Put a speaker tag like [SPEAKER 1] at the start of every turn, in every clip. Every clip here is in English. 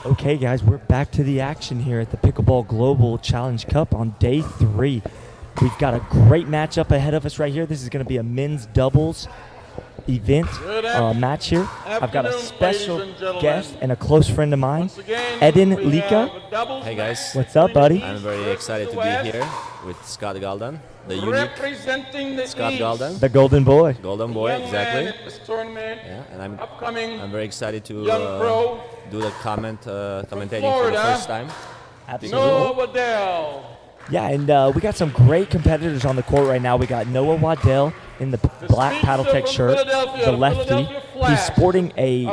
[SPEAKER 1] Okay, guys, we're back to the action here at the Pickleball Global Challenge Cup on day 3. We've got a great matchup ahead of us right here. This is going to be a men's doubles event match here. I've got a special guest and a close friend of mine, Eddy Lika.
[SPEAKER 2] Hey guys.
[SPEAKER 1] What's up, buddy?
[SPEAKER 2] I'm very excited to be here with Scott Galdan, the unique Scott Galdan.
[SPEAKER 1] The golden boy.
[SPEAKER 2] Golden boy, exactly. Yeah, and I'm very excited to do the commentating for the first time.
[SPEAKER 1] Absolutely.
[SPEAKER 3] Waddell.
[SPEAKER 1] Yeah, and we got some great competitors on the court right now. We got Noah Waddell in the black Paddletek shirt, the lefty. He's sporting a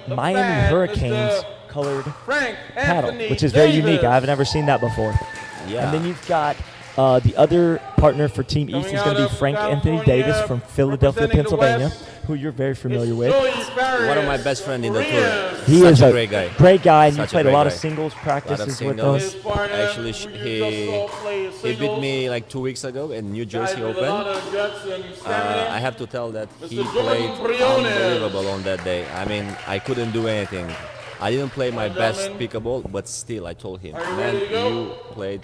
[SPEAKER 1] Miami Hurricanes colored paddle, which is very unique. I've never seen that before.
[SPEAKER 2] Yeah.
[SPEAKER 1] And then you've got the other partner for Team East is going to be Frank Anthony Davis from Philadelphia, Pennsylvania, who you're very familiar with.
[SPEAKER 2] One of my best friends in the tour.
[SPEAKER 1] He
[SPEAKER 2] Such
[SPEAKER 1] is
[SPEAKER 2] a great guy.
[SPEAKER 1] Great guy, and you
[SPEAKER 2] Such a
[SPEAKER 1] played a
[SPEAKER 2] great
[SPEAKER 1] lot of
[SPEAKER 2] guy.
[SPEAKER 1] singles practices with
[SPEAKER 2] singles.
[SPEAKER 1] him.
[SPEAKER 2] Actually, he beat me like 2 weeks ago in New Jersey Open. I have to tell that he played unbelievable on that day. I mean, I couldn't do anything. I didn't play my best pickleball, but still, I told him, man, you played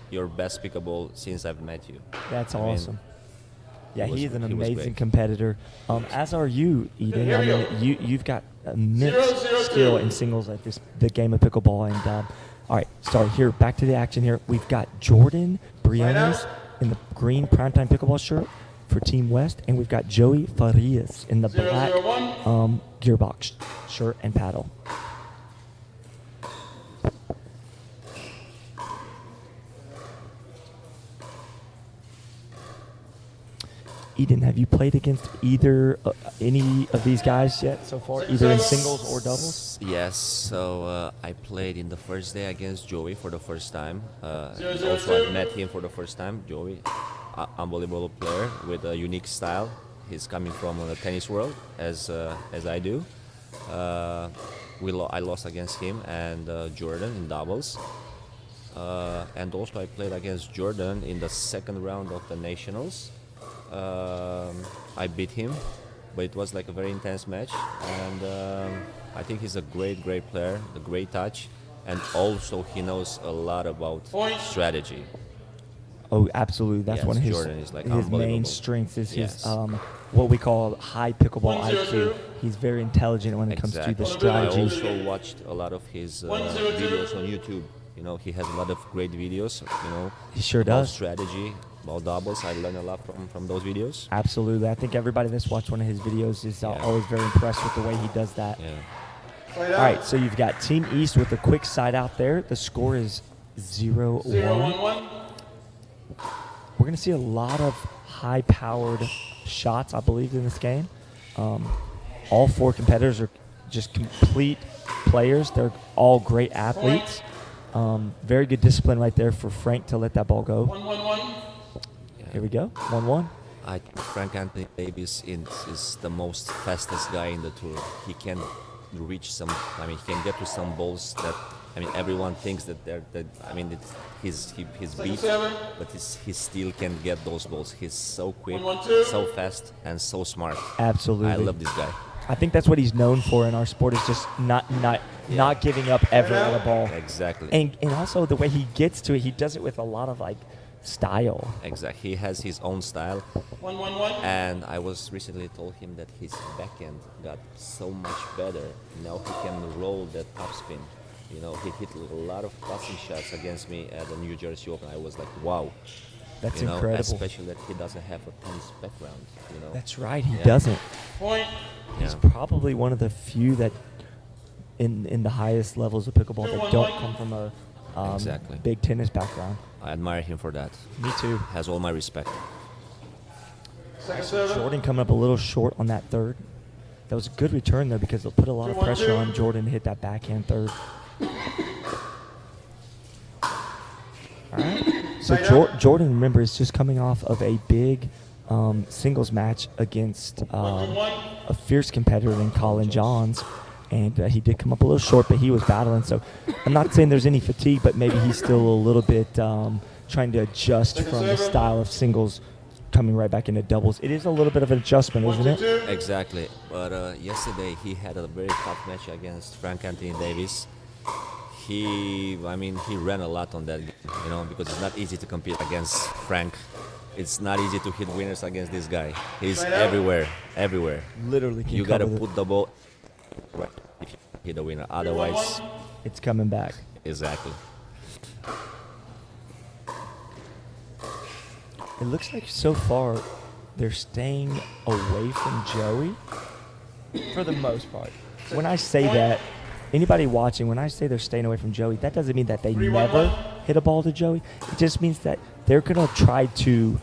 [SPEAKER 2] your best pickleball since I've met you.
[SPEAKER 1] That's awesome. Yeah, he is an
[SPEAKER 2] he was
[SPEAKER 1] amazing
[SPEAKER 2] great.
[SPEAKER 1] competitor. As are you, Eddy. I mean, you've got immense skill in singles at the game of pickleball. And all right, sorry. Here, back to the action. Here, we've got Jordan Briones in the green primetime pickleball shirt for Team West, and we've got Joey Farias in the black Gearbox shirt and paddle. Eden, have you played against either any of these guys yet so far, either in singles or doubles?
[SPEAKER 2] Yes, so I played in the first day against Joey for the first time. Also, I met him for the first time. Joey, unbelievable player with a unique style. He's coming from the tennis world, as I do. I lost against him and Jordan in doubles. And also, I played against Jordan in the second round of the Nationals. I beat him, but it was like a very intense match, and I think he's a great player, a great touch, and also he knows a lot about strategy.
[SPEAKER 1] Oh, absolutely. That's
[SPEAKER 2] Yes,
[SPEAKER 1] one of his,
[SPEAKER 2] Jordan is, like,
[SPEAKER 1] his main
[SPEAKER 2] unbelievable.
[SPEAKER 1] strengths is his
[SPEAKER 2] Yes.
[SPEAKER 1] what we call high pickleball IQ. He's very intelligent when it comes to the
[SPEAKER 2] I
[SPEAKER 1] strategy.
[SPEAKER 2] also watched a lot of his videos on YouTube. You know, he has a lot of great videos. You know,
[SPEAKER 1] He sure
[SPEAKER 2] about
[SPEAKER 1] does.
[SPEAKER 2] strategy, about doubles. I learned a lot from those videos.
[SPEAKER 1] Absolutely. I think everybody that's watched one of his videos is
[SPEAKER 2] Yeah.
[SPEAKER 1] always very impressed with the way he does that.
[SPEAKER 2] Yeah.
[SPEAKER 1] All right, so you've got Team East with a quick side out there. The score is 0-1. We're going to see a lot of high-powered shots, I believe, in this game. All 4 competitors are just complete players. They're all great athletes. Very good discipline right there for Frank to let that ball go. Here we go, 1-1.
[SPEAKER 2] Frank Anthony Davis is the most fastest guy in the tour. He can reach some. I mean, he can get to some balls that. I mean, everyone thinks that they're. I mean, he's beat, but he still can get those balls. He's so quick, so fast, and so smart.
[SPEAKER 1] Absolutely.
[SPEAKER 2] I love this guy.
[SPEAKER 1] I think that's what he's known for in our sport is just not giving up ever at a ball.
[SPEAKER 2] Exactly.
[SPEAKER 1] And also the way he gets to it, he does it with a lot of like style.
[SPEAKER 2] Exactly. He has his own style. And I was recently told him that his backhand got so much better. Now he can roll that topspin. You know, he hit a lot of passing shots against me at the New Jersey Open. I was like, wow.
[SPEAKER 1] That's
[SPEAKER 2] You know,
[SPEAKER 1] incredible.
[SPEAKER 2] especially that he doesn't have a tennis background. You know.
[SPEAKER 1] That's right, he
[SPEAKER 2] Yeah.
[SPEAKER 1] doesn't.
[SPEAKER 3] Point.
[SPEAKER 1] He's
[SPEAKER 2] Yeah.
[SPEAKER 1] probably one of the few that in the highest levels of pickleball that don't come from a
[SPEAKER 2] Exactly.
[SPEAKER 1] big tennis background.
[SPEAKER 2] I admire him for that.
[SPEAKER 1] Me too.
[SPEAKER 2] Has all my respect.
[SPEAKER 1] Jordan coming up a little short on that third. That was a good return though because it'll put a lot of pressure on Jordan to hit that backhand third. All right. So Jordan, remember, is just coming off of a big singles match against a fierce competitor in Colin Johns. And he did come up a little short, but he was battling. So I'm not saying there's any fatigue, but maybe he's still a little bit trying to adjust from the style of singles coming right back into doubles. It is a little bit of an adjustment, isn't it?
[SPEAKER 2] Exactly. But yesterday he had a very tough match against Frank Anthony Davis. I mean, he ran a lot on that game, you know, because it's not easy to compete against Frank. It's not easy to hit winners against this guy. He's everywhere, everywhere.
[SPEAKER 1] Literally can
[SPEAKER 2] You gotta
[SPEAKER 1] cover
[SPEAKER 2] put the ball right if you hit the winner. Otherwise,
[SPEAKER 1] it's coming back.
[SPEAKER 2] exactly.
[SPEAKER 1] It looks like so far they're staying away from Joey for the most part. When I say that, anybody watching, when I say they're staying away from Joey, that doesn't mean that they never hit a ball to Joey. It just means that they're going to try to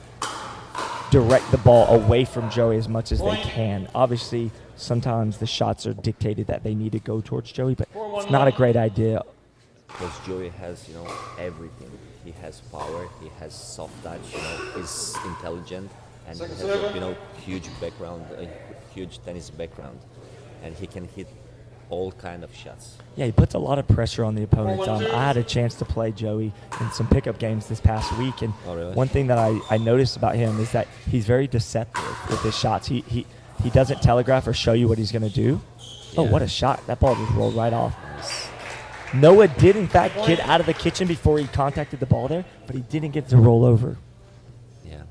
[SPEAKER 1] direct the ball away from Joey as much as they can. Obviously, sometimes the shots are dictated that they need to go towards Joey, but it's not a great idea.
[SPEAKER 2] Because Joey has, you know, everything. He has power, he has soft touch, you know, he's intelligent, and he has a, you know, huge background, a huge tennis background, and he can hit all kind of shots.
[SPEAKER 1] Yeah, he puts a lot of pressure on the opponents. I had a chance to play Joey in some pickup games this past week, and one thing that I noticed about him is that he's very deceptive with his shots. He doesn't telegraph or show you what he's going to do. Yeah. Oh, what a shot. That ball just rolled right off.
[SPEAKER 2] Nice.
[SPEAKER 1] Noah did, in fact, get out of the kitchen before he contacted the ball there, but he didn't get to roll over.
[SPEAKER 2] Yeah.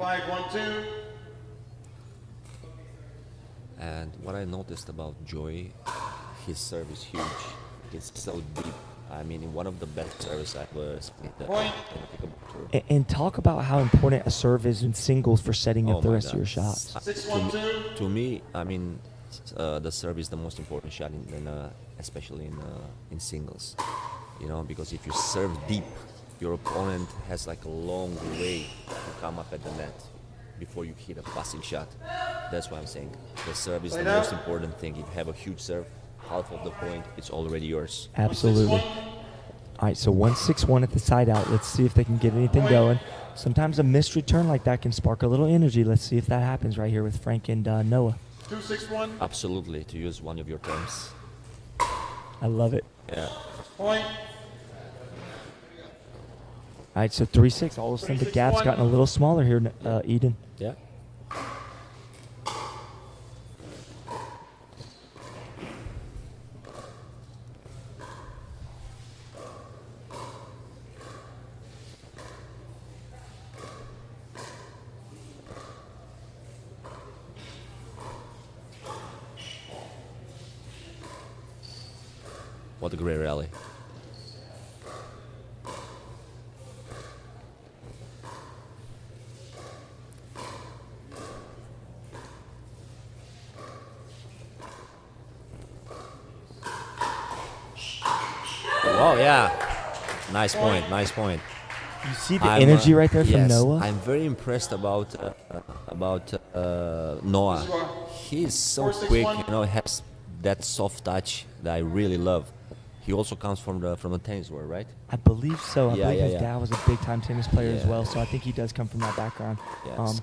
[SPEAKER 3] 5-1-2.
[SPEAKER 2] And what I noticed about Joey, his serve is huge. It's so deep. I mean, one of the best serves I've ever seen in the pickleball tour.
[SPEAKER 1] And talk about how important a serve is in singles for setting up the rest of your shots.
[SPEAKER 3] 6-1-2.
[SPEAKER 2] To me, I mean, the serve is the most important shot, especially in singles. You know, because if you serve deep, your opponent has like a long way to come up at the net before you hit a passing shot. That's why I'm saying the serve is the most important thing. If you have a huge serve, half of the point, it's already yours.
[SPEAKER 1] Absolutely. All right, so 1-6-1 at the side out. Let's see if they can get anything going. Sometimes a missed return like that can spark a little energy. Let's see if that happens right here with Frank and Noah.
[SPEAKER 3] 2-6-1.
[SPEAKER 2] Absolutely, to use one of your terms.
[SPEAKER 1] I love it.
[SPEAKER 2] Yeah.
[SPEAKER 3] Point.
[SPEAKER 1] All right, so 3-6. All of a sudden, the gap's gotten a little smaller here, Eden.
[SPEAKER 2] Yeah. What a great rally. Oh yeah, nice point, nice point.
[SPEAKER 1] You see the energy right there from
[SPEAKER 2] yes,
[SPEAKER 1] Noah?
[SPEAKER 2] I'm very impressed about Noah. He's so quick, you know, he has that soft touch that I really love. He also comes from the tennis world, right?
[SPEAKER 1] I believe so. I believe his
[SPEAKER 2] yeah.
[SPEAKER 1] dad was a big-time tennis player as
[SPEAKER 2] Yeah.
[SPEAKER 1] well, so I think he does come from that background.
[SPEAKER 2] Yes.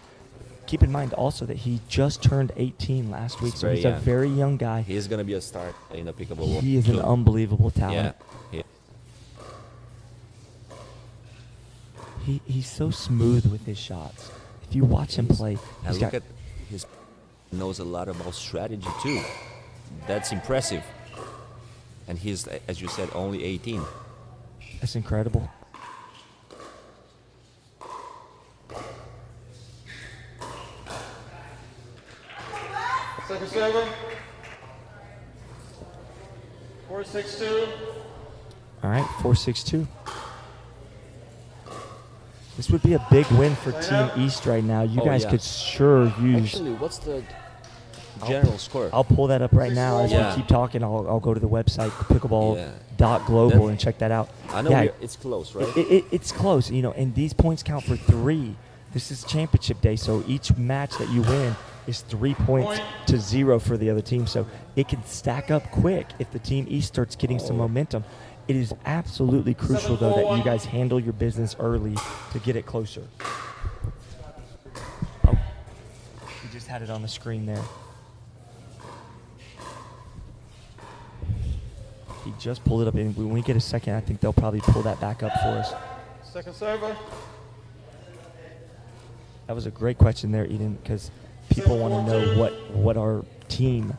[SPEAKER 1] Keep in mind also that he just turned 18 last week, so he's a very young guy.
[SPEAKER 2] He's going to be a star in the pickleball world.
[SPEAKER 1] He is an unbelievable talent.
[SPEAKER 2] Yeah.
[SPEAKER 1] He's so smooth with his shots. If you watch him play,
[SPEAKER 2] And look at his knows a lot about strategy too. That's impressive. And he's, as you said, only 18.
[SPEAKER 1] That's incredible.
[SPEAKER 3] Second server. 4-6-2.
[SPEAKER 1] All right, 4-6-2. This would be a big win for Team East right now. You guys could sure use.
[SPEAKER 2] Actually, what's the general score?
[SPEAKER 1] I'll pull that up right now as we keep talking. I'll go to the website pickleball.global and check that out.
[SPEAKER 2] I know it's close, right?
[SPEAKER 1] It's close, you know, and these points count for 3. This is championship day, so each match that you win is 3 points to 0 for the other team. So it can stack up quick if the Team East starts getting some momentum. It is absolutely crucial, though, that you guys handle your business early to get it closer. Oh, we just had it on the screen there. He just pulled it up, and when we get a second, I think they'll probably pull that back up for us.
[SPEAKER 3] Second server.
[SPEAKER 1] That was a great question there, Eden, because people want to know what our team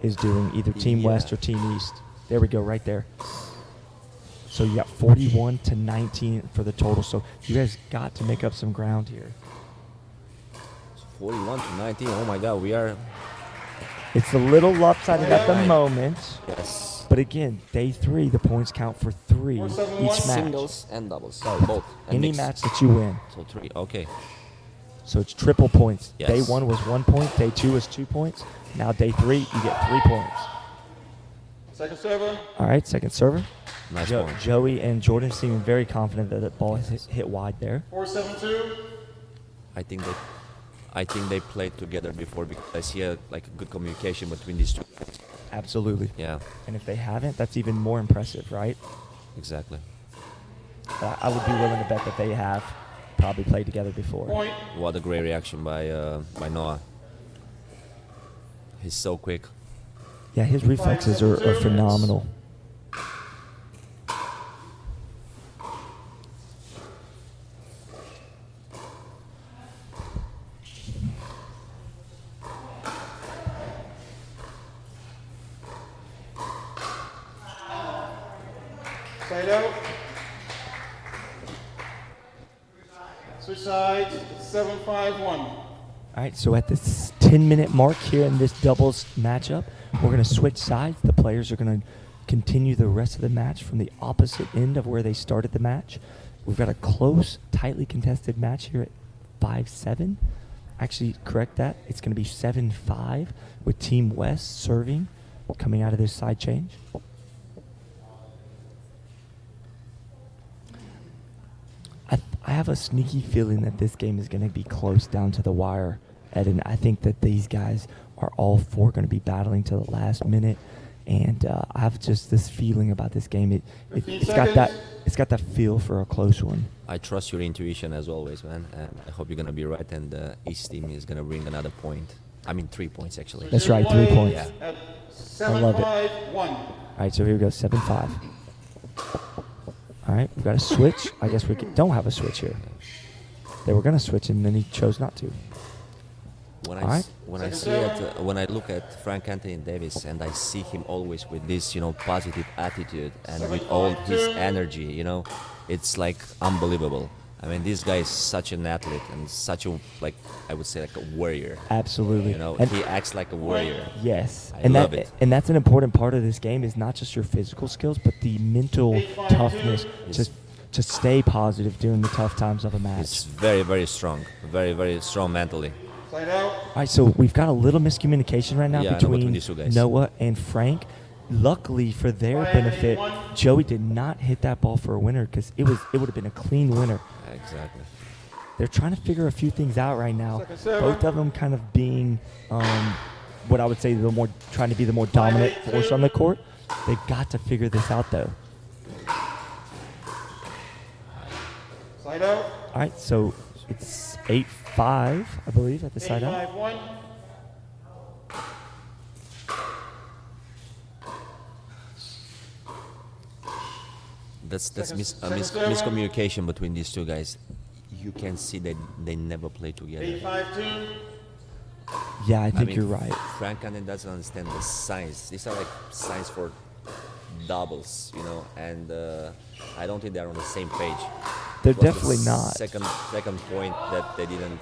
[SPEAKER 1] is doing, either Team West or Team East. There we go, right there. So you got 41-19 for the total. So you guys got to make up some ground here.
[SPEAKER 2] 41-19. Oh my God, we are.
[SPEAKER 1] It's a little lopsided at the
[SPEAKER 2] Right.
[SPEAKER 1] moment.
[SPEAKER 2] Yes.
[SPEAKER 1] But again, day 3, the points count for 3 each match.
[SPEAKER 2] Singles and doubles. Both. And
[SPEAKER 1] Any
[SPEAKER 2] mixed.
[SPEAKER 1] match that you win.
[SPEAKER 2] So 3. Okay.
[SPEAKER 1] So it's triple points.
[SPEAKER 2] Yes.
[SPEAKER 1] Day 1 was 1 point. Day 2 was 2 points. Now day 3, you get 3 points.
[SPEAKER 3] Second server.
[SPEAKER 1] All right, second server.
[SPEAKER 2] Nice point.
[SPEAKER 1] Joey and Jordan seeming very confident that the ball is hit wide there.
[SPEAKER 3] 4-7-2.
[SPEAKER 2] I think they played together before because I see a good communication between these two.
[SPEAKER 1] Absolutely.
[SPEAKER 2] Yeah.
[SPEAKER 1] And if they haven't, that's even more impressive, right?
[SPEAKER 2] Exactly.
[SPEAKER 1] I would be willing to bet that they have probably played together before.
[SPEAKER 3] Point.
[SPEAKER 2] What a great reaction by Noah. He's so quick.
[SPEAKER 1] Yeah, his reflexes are phenomenal.
[SPEAKER 3] Side out. Switch sides. 7-5-1.
[SPEAKER 1] All right, so at this 10-minute mark here in this doubles matchup, we're going to switch sides. The players are going to continue the rest of the match from the opposite end of where they started the match. We've got a close, tightly contested match here at 5-7. Actually, correct that. It's going to be 7-5 with Team West serving coming out of this side change. I have a sneaky feeling that this game is going to be close down to the wire, Ed, and I think that these guys are all 4 going to be battling to the last minute, and I have just this feeling about this game. It's got that feel for a close one.
[SPEAKER 2] I trust your intuition as always, man, and I hope you're gonna be right. And the East team is gonna bring another point. I mean, 3 points actually.
[SPEAKER 1] That's right, 3 points.
[SPEAKER 2] Yeah.
[SPEAKER 3] At
[SPEAKER 1] I love it.
[SPEAKER 3] 7-5-1.
[SPEAKER 1] All right, so here we go, 7-5. All right, we've got a switch. I guess we don't have a switch here. They were going to switch, and then he chose not to.
[SPEAKER 2] When
[SPEAKER 1] All right.
[SPEAKER 2] when I look at Frank Anthony Davis and I see him always with this, positive attitude and with all his energy, it's like unbelievable. I mean, this guy is such an athlete and such a, I would say, a warrior.
[SPEAKER 1] Absolutely.
[SPEAKER 2] And he acts like a warrior.
[SPEAKER 1] Yes.
[SPEAKER 2] I love it.
[SPEAKER 1] And that's an important part of this game is not just your physical skills, but the mental toughness to stay positive during the tough times of a match.
[SPEAKER 2] It's very, very strong. Very, very strong mentally.
[SPEAKER 3] Side out.
[SPEAKER 1] All right, so we've got a little miscommunication right now
[SPEAKER 2] Yeah,
[SPEAKER 1] between
[SPEAKER 2] these two guys.
[SPEAKER 1] Noah and Frank. Luckily for their benefit, Joey did not hit that ball for a winner because it would have been a clean winner.
[SPEAKER 2] Exactly.
[SPEAKER 1] They're trying to figure a few things out right now.
[SPEAKER 3] Second serve.
[SPEAKER 1] Both of them kind of being what I would say trying to be the more dominant force on the court. They've got to figure this out though.
[SPEAKER 3] Side out.
[SPEAKER 1] All right, so it's 8-5, I believe, at the side out.
[SPEAKER 3] 8-5-1.
[SPEAKER 2] That's
[SPEAKER 3] Second serve.
[SPEAKER 2] miscommunication between these two guys. You can see that they never play together.
[SPEAKER 3] 8-5-2.
[SPEAKER 1] Yeah, I think
[SPEAKER 2] mean,
[SPEAKER 1] you're right.
[SPEAKER 2] Frank Cannon doesn't understand the science. These are like science for doubles, and I don't think they're on the same page.
[SPEAKER 1] They're
[SPEAKER 2] It was the
[SPEAKER 1] definitely not.
[SPEAKER 2] Second point that they didn't.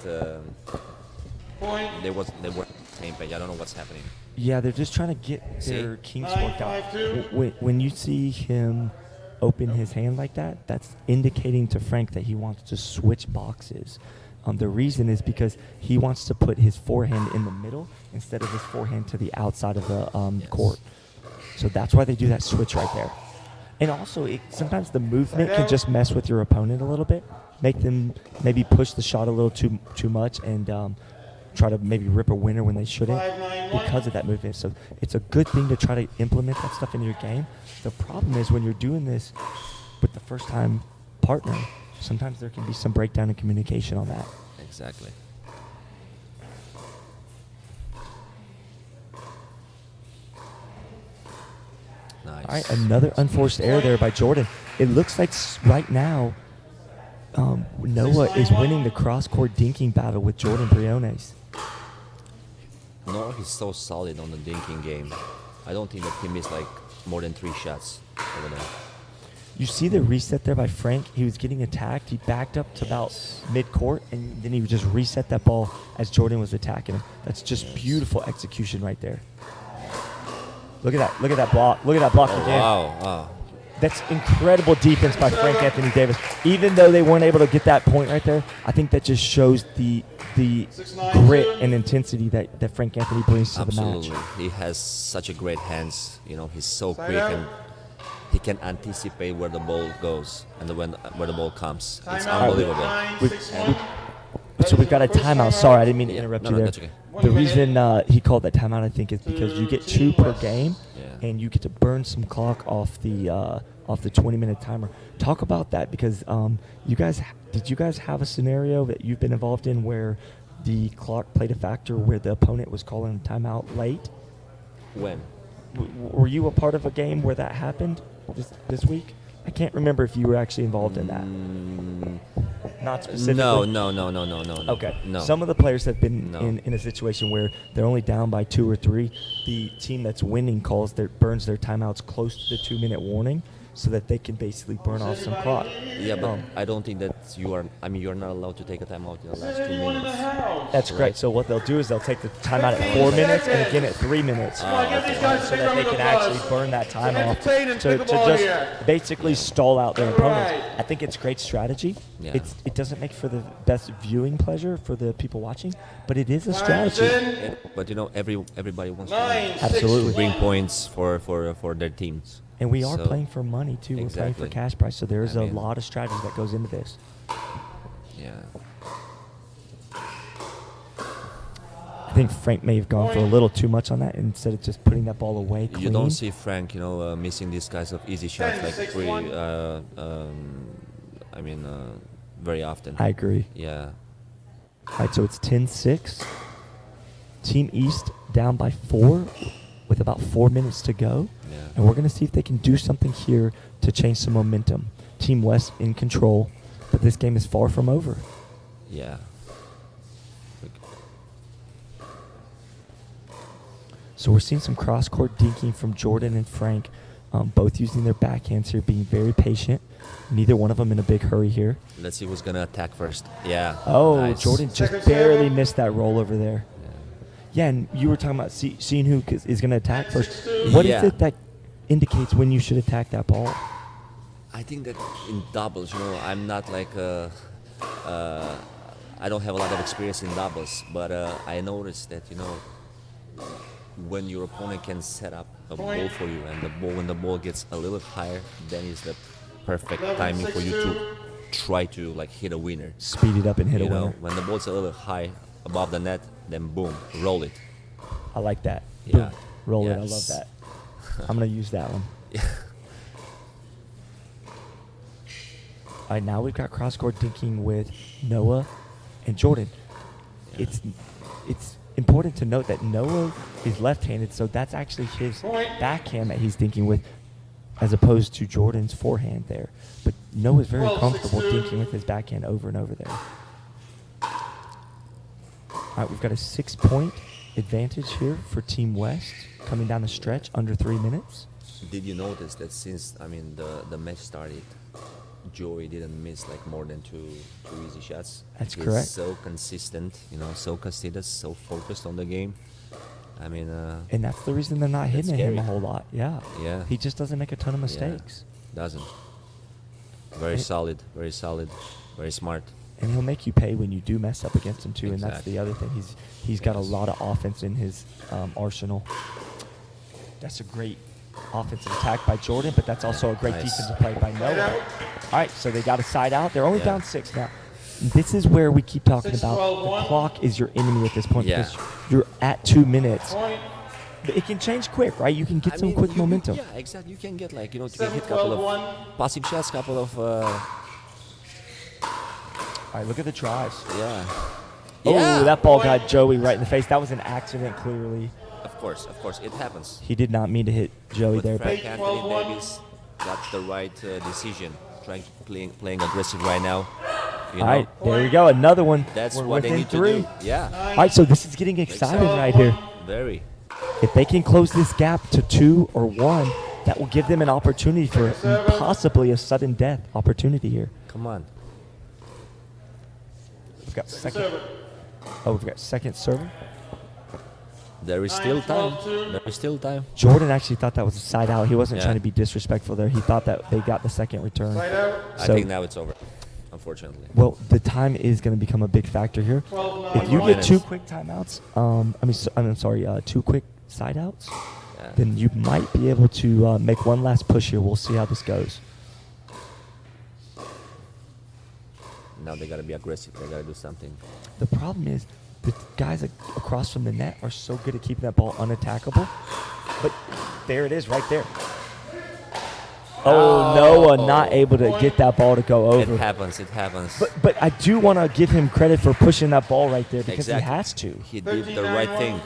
[SPEAKER 3] Point.
[SPEAKER 2] They weren't on the same page. I don't know what's happening.
[SPEAKER 1] Yeah, they're just trying to get
[SPEAKER 2] See?
[SPEAKER 1] their kinks worked out.
[SPEAKER 3] 9-5-2.
[SPEAKER 1] When you see him open his hand like that, that's indicating to Frank that he wants to switch boxes. The reason is because he wants to put his forehand in the middle instead of his forehand to the outside of the court. So that's why they do that switch right there. And also, sometimes the movement can just mess with your opponent a little bit, make them maybe push the shot a little too much and try to maybe rip a winner when they shouldn't
[SPEAKER 3] 5-9-1.
[SPEAKER 1] because of that movement. So it's a good thing to try to implement that stuff into your game. The problem is when you're doing this with the first-time partner, sometimes there can be some breakdown in communication on that.
[SPEAKER 2] Exactly. Nice.
[SPEAKER 1] All right, another unforced error there by Jordan. It looks like right now Noah is winning the cross-court dinking battle with Jordan Briones.
[SPEAKER 2] No, he's so solid on the dinking game. I don't think that he missed more than 3 shots over there.
[SPEAKER 1] You see the reset there by Frank. He was getting attacked. He backed up to about mid-court, and then he would just reset that ball as Jordan was attacking him. That's just beautiful execution right there. Look at that. Look at that block. Look at that block again.
[SPEAKER 2] Wow.
[SPEAKER 1] That's incredible defense by Frank Anthony Davis. Even though they weren't able to get that point right there, I think that just shows the grit and intensity that Frank Anthony brings to the match.
[SPEAKER 2] Absolutely. He has such a great hands. You know, he's so quick and he can anticipate where the ball goes and where the ball comes. It's unbelievable.
[SPEAKER 1] So we've got a timeout. Sorry, I didn't mean to interrupt you there.
[SPEAKER 2] That's okay.
[SPEAKER 1] The reason he called that timeout, I think, is because you get 2 per game, and you get to burn some clock off the 20-minute timer. Talk about that, because did you guys have a scenario that you've been involved in where the clock played a factor where the opponent was calling a timeout late?
[SPEAKER 2] When?
[SPEAKER 1] Were you a part of a game where that happened this week? I can't remember if you were actually involved in that. Not specifically.
[SPEAKER 2] No.
[SPEAKER 1] Okay.
[SPEAKER 2] No.
[SPEAKER 1] Some of the players have been in a situation where they're only down by 2 or 3. The team that's winning burns their timeouts close to the 2-minute warning, so that they can basically burn off some clock.
[SPEAKER 2] Yeah, but I don't think that you're not allowed to take a timeout in the last 2 minutes.
[SPEAKER 1] That's correct. So what they'll do is they'll take the timeout at 4 minutes and again at 3 minutes, so that they can actually burn that time off to just basically stall out their opponents. I think it's great strategy.
[SPEAKER 2] Yeah.
[SPEAKER 1] It doesn't make for the best viewing pleasure for the people watching, but it is a strategy.
[SPEAKER 2] Yeah, but you know, everybody wants to
[SPEAKER 1] Absolutely
[SPEAKER 2] bring points for their teams.
[SPEAKER 1] And we are playing for money, too. We're playing for cash prize, so there's a lot of strategy that goes into this.
[SPEAKER 2] Yeah.
[SPEAKER 1] I think Frank may have gone for a little too much on that instead of just putting that ball away clean.
[SPEAKER 2] You don't see Frank, missing these kinds of easy shots very often.
[SPEAKER 1] I agree.
[SPEAKER 2] Yeah.
[SPEAKER 1] All right, so it's 10-6. Team East down by 4 with about 4 minutes to go.
[SPEAKER 2] Yeah.
[SPEAKER 1] And we're going to see if they can do something here to change some momentum. Team West in control, but this game is far from over.
[SPEAKER 2] Yeah.
[SPEAKER 1] So we're seeing some cross-court dinking from Jordan and Frank, both using their backhands here, being very patient. Neither one of them in a big hurry here.
[SPEAKER 2] Let's see who's going to attack first. Yeah.
[SPEAKER 1] Oh,
[SPEAKER 2] nice.
[SPEAKER 1] Jordan just barely missed that roll over there. Yeah, and you were talking about seeing who is going to attack first. What is it that indicates when you should attack that ball?
[SPEAKER 2] I think that in doubles, I'm not like I don't have a lot of experience in doubles, but I noticed that, when your opponent can set up a ball for you and when the ball gets a little higher, then is the perfect timing for you to try to hit a winner.
[SPEAKER 1] Speed it up and hit a winner.
[SPEAKER 2] When the ball's a little high above the net, then boom, roll it.
[SPEAKER 1] I like that.
[SPEAKER 2] Yeah.
[SPEAKER 1] Boom, roll it. I love that. I'm going to use that one. All right, now we've got cross-court dinking with Noah and Jordan.
[SPEAKER 2] Yeah.
[SPEAKER 1] It's important to note that Noah is left-handed, so that's actually his backhand that he's dinking with, as opposed to Jordan's forehand there. But Noah's very comfortable dinking with his backhand over and over there. All right, we've got a 6-point advantage here for Team West coming down the stretch under 3 minutes.
[SPEAKER 2] Did you notice that since the match started, Joey didn't miss more than two easy shots?
[SPEAKER 1] That's
[SPEAKER 2] He's
[SPEAKER 1] correct.
[SPEAKER 2] So consistent, so considered, so focused on the game.
[SPEAKER 1] And that's the reason they're not hitting him a whole lot. Yeah.
[SPEAKER 2] Yeah.
[SPEAKER 1] He just doesn't make a ton of mistakes.
[SPEAKER 2] Yeah, doesn't. Very solid, very smart.
[SPEAKER 1] And he'll make you pay when you do mess up against him, too.
[SPEAKER 2] Exactly.
[SPEAKER 1] And that's the other thing. He's got a lot of offense in his arsenal. That's a great offensive attack by Jordan, but that's also a great defensive play by Noah. All right, so they got a side out. They're only down 6 now. This is where we keep talking about the clock is your enemy at this point because you're at 2 minutes. But it can change quick, right? You can get some quick momentum.
[SPEAKER 2] Yeah, exactly. You can get you can hit a couple of passing shots, couple of.
[SPEAKER 1] All right, look at the tries.
[SPEAKER 2] Yeah.
[SPEAKER 1] Oh, that ball got Joey right in the face. That was an accident, clearly.
[SPEAKER 2] Of course, it happens.
[SPEAKER 1] He did not mean to hit Joey
[SPEAKER 2] But
[SPEAKER 1] there.
[SPEAKER 2] Frank Anthony Davis got the right decision, playing aggressive right now.
[SPEAKER 1] All right, there we go. Another one.
[SPEAKER 2] That's
[SPEAKER 1] We're
[SPEAKER 2] what they
[SPEAKER 1] within
[SPEAKER 2] need
[SPEAKER 1] 3.
[SPEAKER 2] to do. Yeah.
[SPEAKER 1] All right, so this is getting exciting right here.
[SPEAKER 2] Very.
[SPEAKER 1] If they can close this gap to 2 or 1, that will give them an opportunity for possibly a sudden death opportunity here.
[SPEAKER 2] Come on.
[SPEAKER 1] We've got second. Oh, we've got second server.
[SPEAKER 2] There is still time. There is still time.
[SPEAKER 1] Jordan actually thought that was a side out. He wasn't
[SPEAKER 2] Yeah.
[SPEAKER 1] trying to be disrespectful there. He thought that they got the second return.
[SPEAKER 3] Side out.
[SPEAKER 2] I
[SPEAKER 1] So-
[SPEAKER 2] think now it's over, unfortunately.
[SPEAKER 1] Well, the time is going to become a big factor here.
[SPEAKER 3] 12,
[SPEAKER 1] If you
[SPEAKER 3] 9,
[SPEAKER 1] get
[SPEAKER 2] 1.
[SPEAKER 1] two quick timeouts, I'm sorry, two quick side outs,
[SPEAKER 2] Yeah.
[SPEAKER 1] then you might be able to make one last push here. We'll see how this goes.
[SPEAKER 2] Now they gotta be aggressive. They gotta do something.
[SPEAKER 1] The problem is the guys across from the net are so good at keeping that ball unattackable. But there it is right there. Oh, Noah not able to get that ball to go over.
[SPEAKER 2] It happens. It happens.
[SPEAKER 1] But I do want to give him credit for pushing that ball right there because
[SPEAKER 2] Exactly.
[SPEAKER 1] he has to.
[SPEAKER 2] He did the right thing.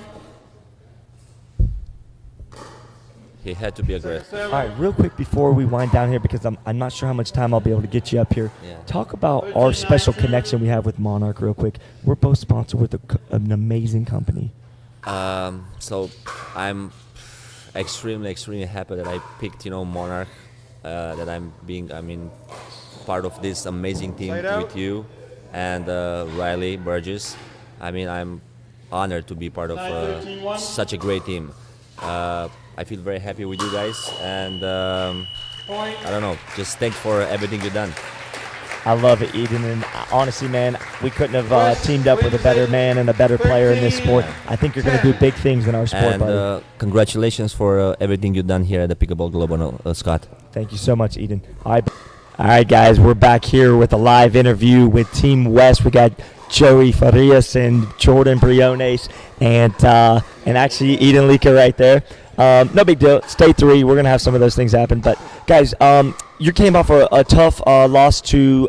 [SPEAKER 2] He had to be aggressive.
[SPEAKER 1] All right, real quick before we wind down here, because I'm not sure how much time I'll be able to get you up here.
[SPEAKER 2] Yeah.
[SPEAKER 1] Talk about our special connection we have with Monarch real quick. We're both sponsored with an amazing company.
[SPEAKER 2] So I'm extremely happy that I picked, Monarch. That I'm part of this amazing team
[SPEAKER 3] Side out.
[SPEAKER 2] with you and Riley Burgess. I'm honored to be part of
[SPEAKER 3] 9-13-1.
[SPEAKER 2] such a great team. I feel very happy with you guys, and
[SPEAKER 3] Point.
[SPEAKER 2] I don't know, just thanks for everything you've done.
[SPEAKER 1] I love it, Eden. And honestly, man, we couldn't have teamed up with a better man and a better player in this sport. I think you're going to do big things in our sport,
[SPEAKER 2] And
[SPEAKER 1] buddy.
[SPEAKER 2] congratulations for everything you've done here at the Pickleball Global, Scott.
[SPEAKER 1] Thank you so much, Eden. All right, guys, we're back here with a live interview with Team West. We got Joey Farias and Jordan Briones and actually Eden Lika right there. No big deal. Stay three. We're going to have some of those things happen. But, guys, you came off a tough loss to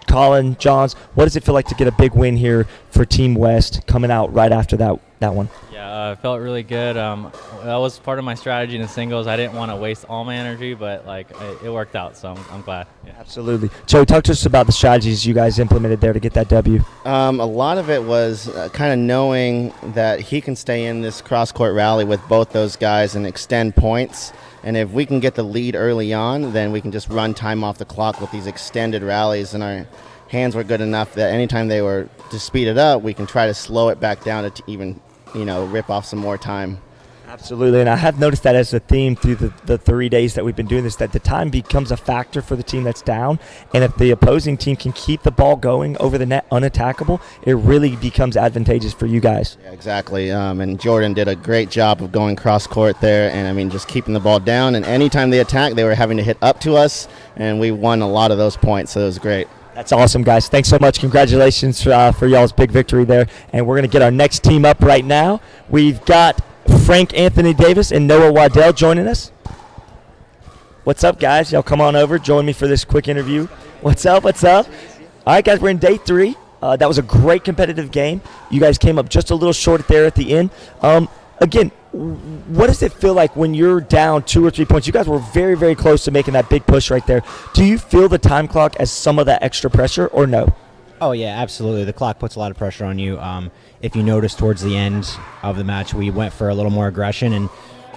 [SPEAKER 1] Colin Johns. What does it feel like to get a big win here for Team West coming out right after that one?
[SPEAKER 4] Yeah, it felt really good. That was part of my strategy in the singles. I didn't want to waste all my energy, but it worked out, so I'm glad. Yeah.
[SPEAKER 1] Absolutely. Joey, talk to us about the strategies you guys implemented there to get that W.
[SPEAKER 5] A lot of it was kind of knowing that he can stay in this cross-court rally with both those guys and extend points. And if we can get the lead early on, then we can just run time off the clock with these extended rallies. And our hands were good enough that anytime they were to speed it up, we can try to slow it back down to even, rip off some more time.
[SPEAKER 1] Absolutely, and I have noticed that as a theme through the 3 days that we've been doing this, that the time becomes a factor for the team that's down, and if the opposing team can keep the ball going over the net unattackable, it really becomes advantageous for you guys.
[SPEAKER 5] Yeah, exactly. And Jordan did a great job of going cross-court there and, just keeping the ball down. And anytime they attacked, they were having to hit up to us, and we won a lot of those points, so it was great.
[SPEAKER 1] That's awesome, guys. Thanks so much. Congratulations for y'all's big victory there, and we're going to get our next team up right now. We've got Frank Anthony Davis and Noah Waddell joining us. What's up, guys? Y'all come on over. Join me for this quick interview. What's up? What's up? All right, guys, we're in day 3. That was a great competitive game. You guys came up just a little short there at the end. Again, what does it feel like when you're down 2 or 3 points? You guys were very, very close to making that big push right there. Do you feel the time clock as some of that extra pressure or no?
[SPEAKER 6] Oh, yeah, absolutely. The clock puts a lot of pressure on you. If you notice towards the end of the match, we went for a little more aggression and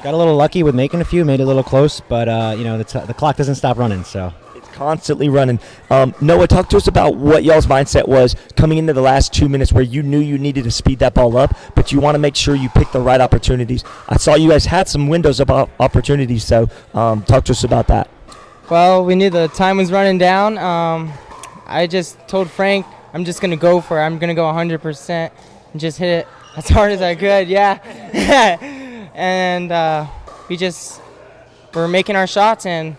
[SPEAKER 6] got a little lucky with making a few, made it a little close, but, the clock doesn't stop running, so.
[SPEAKER 1] It's constantly running. Noah, talk to us about what y'all's mindset was coming into the last 2 minutes where you knew you needed to speed that ball up, but you want to make sure you pick the right opportunities. I saw you guys had some windows of opportunities, so talk to us about that.
[SPEAKER 7] Well, we knew the time was running down. I just told Frank I'm just going to go for it. I'm going to go 100% and just hit it as hard as I could, yeah. And we just were making our shots and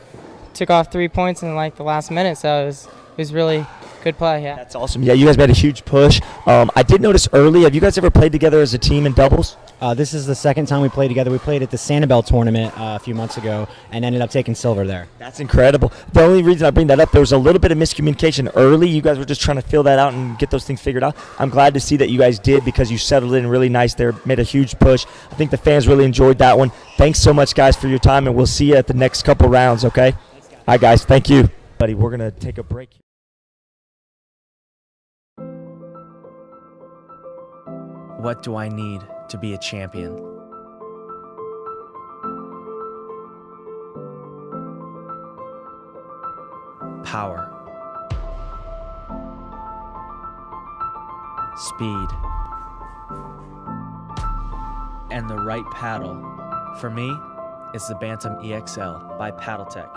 [SPEAKER 7] took off 3 points in the last minute, so it was really good play, yeah.
[SPEAKER 1] That's awesome. Yeah, you guys made a huge push. I did notice early, have you guys ever played together as a team in doubles?
[SPEAKER 6] This is the second time we played together. We played at the Sanibel tournament a few months ago and ended up taking silver there.
[SPEAKER 1] That's incredible. The only reason I bring that up, there was a little bit of miscommunication early. You guys were just trying to fill that out and get those things figured out. I'm glad to see that you guys did because you settled in really nice there, made a huge push. I think the fans really enjoyed that one. Thanks so much, guys, for your time, and we'll see you at the next couple rounds, okay? All right, guys, thank you. Buddy, we're going to take a break.
[SPEAKER 8] What do I need to be a champion? power, speed, and the right paddle. For me, it's the Bantam EXL by Paddletek.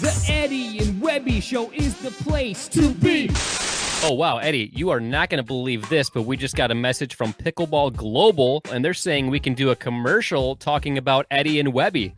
[SPEAKER 9] The Eddy and Webby show is the place to be.
[SPEAKER 10] Oh, wow, Eddie, you are not going to believe this, but we just got a message from Pickleball Global, and they're saying we can do a commercial talking about Eddy and Webby.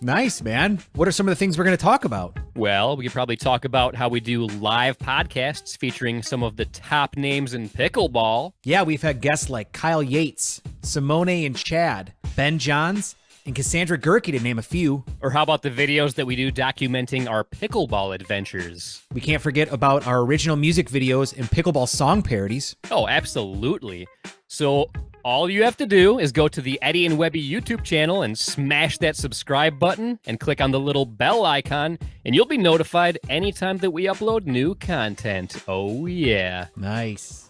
[SPEAKER 11] Nice, man. What are some of the things we're going to talk about?
[SPEAKER 10] Well, we could probably talk about how we do live podcasts featuring some of the top names in pickleball.
[SPEAKER 11] Yeah, we've had guests like Kyle Yates, Simone and Chad, Ben Johns, and Cassandra Gerke, to name a few.
[SPEAKER 10] Or how about the videos that we do documenting our pickleball adventures?
[SPEAKER 11] We can't forget about our original music videos and pickleball song parodies.
[SPEAKER 10] Oh, absolutely. So all you have to do is go to the Eddy and Webby YouTube channel and smash that subscribe button and click on the little bell icon, and you'll be notified anytime that we upload new content. Oh, yeah.
[SPEAKER 11] Nice.